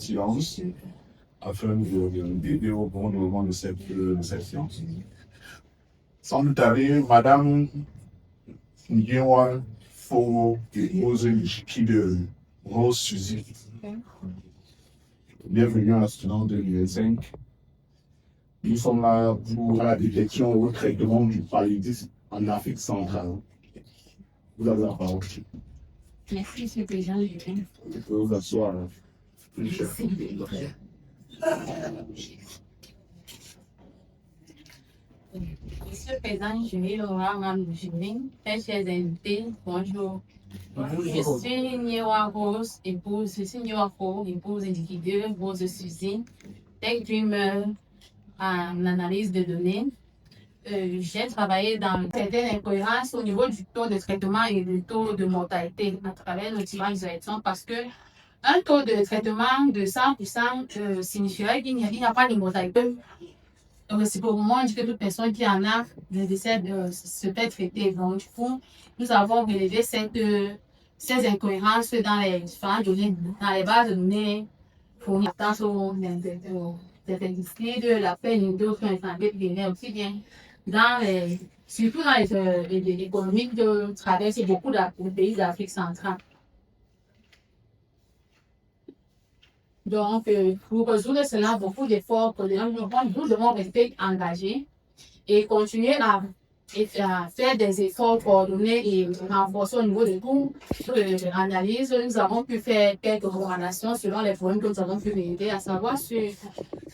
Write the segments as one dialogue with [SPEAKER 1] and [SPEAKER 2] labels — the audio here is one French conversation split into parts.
[SPEAKER 1] silence afin d'aider au bon déroulement de cette séance. Sans tarder, Madame Nguyen Fogo dépose l'échiquier de Rose Suzy. Bienvenue à ce nom de l'UE5. Nous sommes là pour la détection et le traitement du paludisme en Afrique centrale. Vous avez la parole.
[SPEAKER 2] Merci, M. le Président.
[SPEAKER 1] Vous pouvez vous asseoir.
[SPEAKER 2] Monsieur le Président, je vais Laura Mamouchine, très chers invités, bonjour. Je suis Nyewa Rose, épouse individuelle Rose Suzy, tech dreamer en analyse de données. J'ai travaillé dans certaines incohérences au niveau du taux de traitement et du taux de mortalité à travers le tirage d'élection parce que un taux de traitement de 100% signifierait qu'il n'y a pas de mortalité. Réciproquement, on dit que toute personne qui en a des décès se fait traiter. Donc, du coup, nous avons relevé ces incohérences dans les différentes données, dans les bases de données fournies des industries, de la peine et d'autres instantanés, aussi bien surtout dans les économies de traverse beaucoup de pays d'Afrique centrale. Donc, pour résoudre cela, beaucoup d'efforts, nous devons rester engagés et continuer à faire des efforts coordonnés et renforcer au niveau de tout l'analyse. Nous avons pu faire quelques recommandations selon les problèmes que nous avons pu vérifier, à savoir sur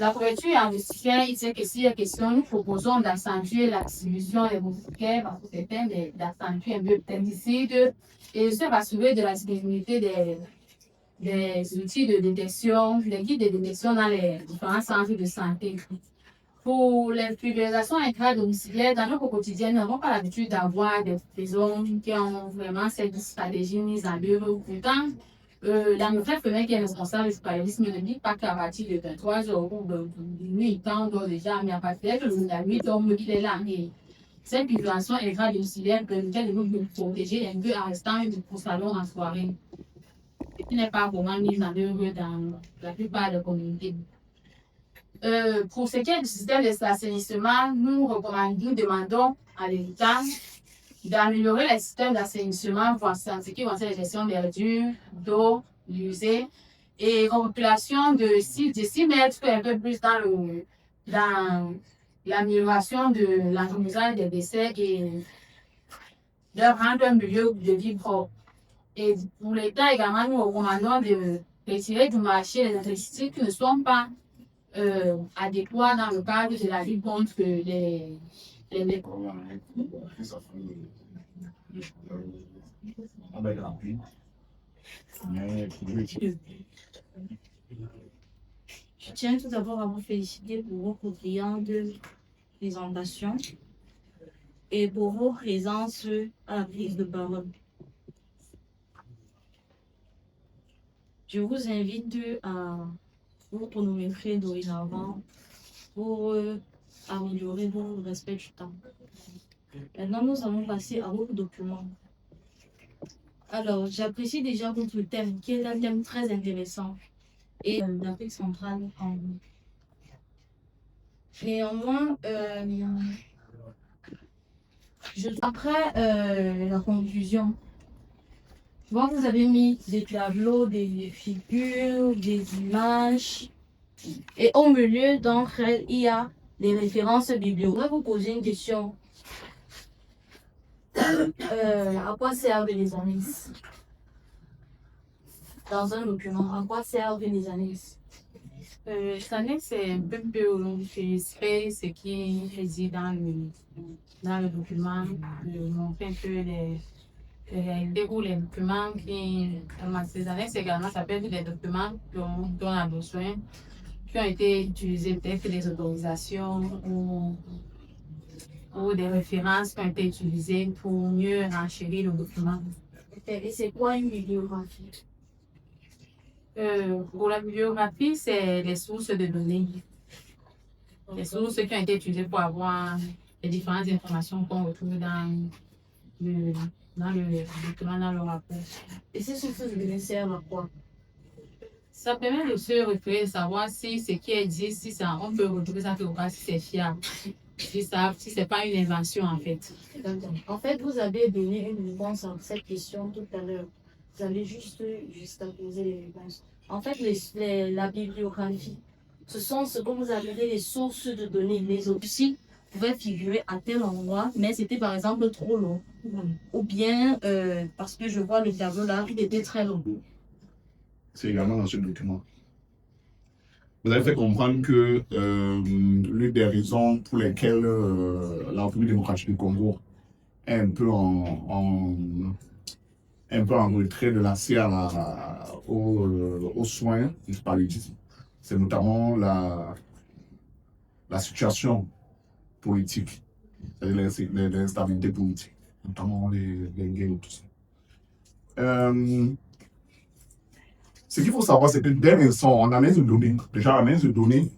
[SPEAKER 2] la couverture investisseur. Il sait que s'il y a question, nous proposons d'accentuer la distribution des moustiquaires parce que c'est d'accentuer un peu pesticides et se rassurer de la disponibilité des outils de détection, des guides de détection dans les différents centres de santé. Pour les pulvérisations intra-domiciliaires, dans notre quotidien, nous n'avons pas l'habitude d'avoir des personnes qui ont vraiment cette stratégie mise en œuvre. Pourtant, la nouvelle femelle qui est responsable du paludisme ne dit pas qu'à partir de 23 heures ou de nuit, quand on dort déjà, mais à partir de la nuit, on il est là. Et cette pulvérisation intra-domiciliaire permet de nous protéger un peu en restant pour salon en soirée, qui n'est pas vraiment mise en œuvre dans la plupart des communautés. Pour ce qui est du système d'assainissement, nous demandons à l'État d'améliorer les systèmes d'assainissement pour ce qui concerne la gestion des ordures, d'eau usée et une population de 6 mètres un peu plus dans l'amélioration de l'encombrage des décès et de rendre un milieu de vie propre. Et pour l'État également, nous recommandons de retirer du marché les insecticides qui ne sont pas adéquats dans le cadre de la lutte contre les
[SPEAKER 3] Je tiens tout d'abord à vous féliciter pour votre brillante présentation et pour vos présences à la prise de parole. Je vous invite à vous chronométrer dorénavant pour améliorer votre respect du temps. Maintenant, nous allons passer à votre document. Alors, j'apprécie déjà votre thème, qui est un thème très intéressant et l'Afrique centrale en vous. Néanmoins, après la conclusion, je vois que vous avez mis des tableaux, des figures, des images. Et au milieu d'entre elles, il y a des références bibliques. Je voudrais vous poser une question. À quoi servent les annexes? Dans un document, à quoi servent les annexes?
[SPEAKER 2] Cette année, c'est un peu plus illustrer ce qui réside dans le document, de montrer un peu les réalités ou les documents ces annexes également, ça peut être des documents dont on a besoin, qui ont été utilisés, peut-être des autorisations ou des références qui ont été utilisées pour mieux renchérir le document.
[SPEAKER 3] Et c'est quoi une bibliographie?
[SPEAKER 2] Pour la bibliographie, c'est les sources de données. Les sources qui ont été utilisées pour avoir les différentes informations qu'on retrouve dans le document, dans le rapport.
[SPEAKER 3] Et ces sources de données servent à quoi?
[SPEAKER 2] Ça permet de se référer, de savoir si ce qui est dit, si ça, on peut retrouver ça quelque part, si c'est fiable, si c'est pas une invention en fait.
[SPEAKER 3] D'accord. En fait, vous avez donné une réponse à cette question tout à l'heure. Vous avez juste à poser les réponses. En fait, la bibliographie, ce sont ce que vous appelez les sources de données. Les outils pouvaient figurer à tel endroit, mais c'était par exemple trop long. Ou bien, parce que je vois le tableau là, il était très long.
[SPEAKER 1] C'est également dans ce document. Vous avez fait comprendre que l'une des raisons pour lesquelles la République démocratique du Congo est un peu en retrait de l'accès aux soins du paludisme, c'est notamment la situation politique, c'est-à-dire l'instabilité politique, notamment les guerres et tout ça. Ce qu'il faut savoir, c'est que dès l'instant, en analyse de données, déjà l'analyse de données,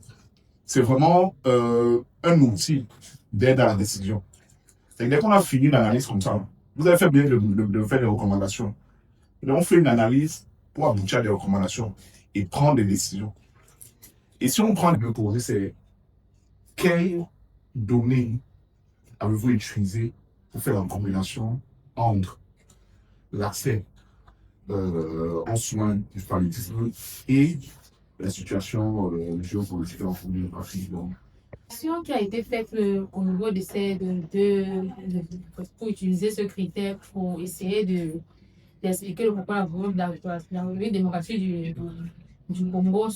[SPEAKER 1] c'est vraiment un outil d'aide à la décision. C'est-à-dire dès qu'on a fini l'analyse comme ça, vous avez fait bien de faire des recommandations. Et on fait une analyse pour aboutir à des recommandations et prendre des décisions. Et si on prend le poser, c'est quelles données avez-vous utilisées pour faire la combinaison entre l'accès en soins du paludisme et la situation géopolitique en Afrique.
[SPEAKER 2] L'action qui a été faite au niveau de ces pour utiliser ce critère pour essayer d'expliquer le pourquoi la République démocratique du Congo